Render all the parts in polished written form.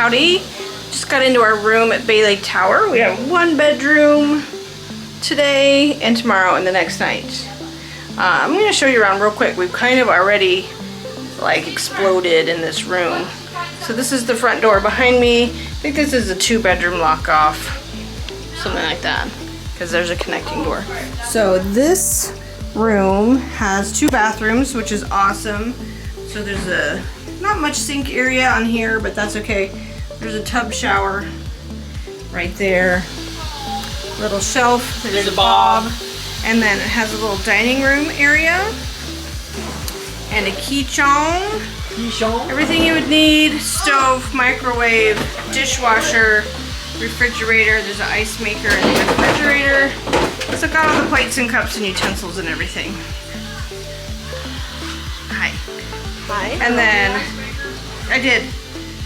Howdy. Just got into our room at Bay Lake Tower. We have 1 bedroom today and tomorrow and the next night. I'm going to show you around real quick. We've kind of already like exploded in this room. So this is the front door behind me. I think this is a 2-bedroom lock off. Something like that. Because there's a connecting door. So this room has 2 bathrooms, which is awesome. So there's not much sink area on here, but that's okay. There's a tub shower right there. Little shelf. There's a Bob. And then it has a little dining room area. And a keychon. Everything you would need. Stove, microwave, dishwasher, refrigerator. There's an ice maker in the refrigerator. So got all the plates and cups and utensils and everything. Hi. Hi. And then I did.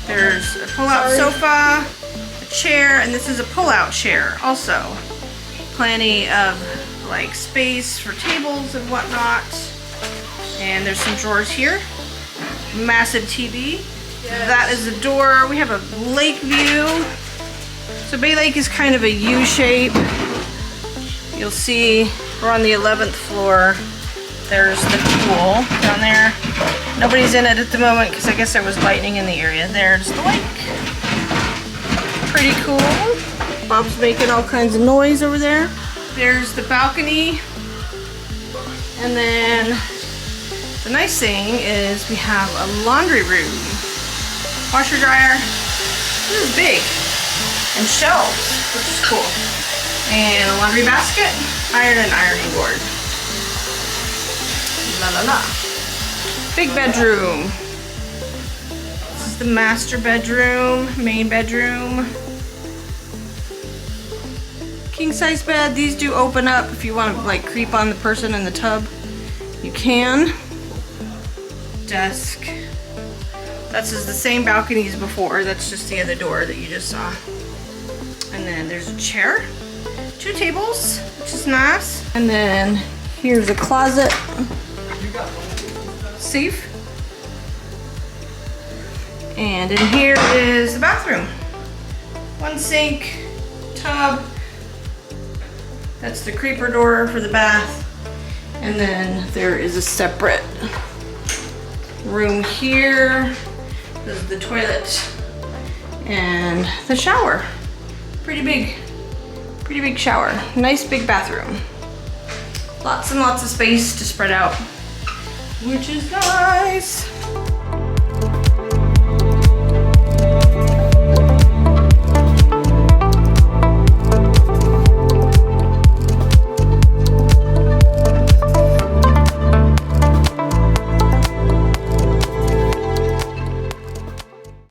There's a pull-out sofa, a chair, and this is a pull-out chair also. Plenty of like space for tables and whatnot. And there's some drawers here. Massive TV. Yes. That is the door. We have a lake view. So Bay Lake is kind of a U shape. You'll see we're on the 11th floor. There's the pool down there. Nobody's in it at the moment because I guess there was lightning in the area. There's the lake. Pretty cool. Bob's making all kinds of noise over there. There's the balcony. And then the nice thing is we have a laundry room. Washer dryer. This is big. And shelves, which is cool. And a laundry basket. Iron and ironing board. La la la. Big bedroom. This is the master bedroom, main bedroom. King size bed. These do open up if you want to like creep on the person in the tub. You can. Desk. That's just the same balcony as before. That's just the other door that you just saw. And then there's a chair. 2 tables, which is nice. And then here's a closet. Safe. And in here is the bathroom. 1 sink, tub. That's the creeper door for the bath. And then there is a separate room here. This is the toilet and the shower. Pretty big shower. Nice big bathroom. Lots and lots of space to spread out, which is nice.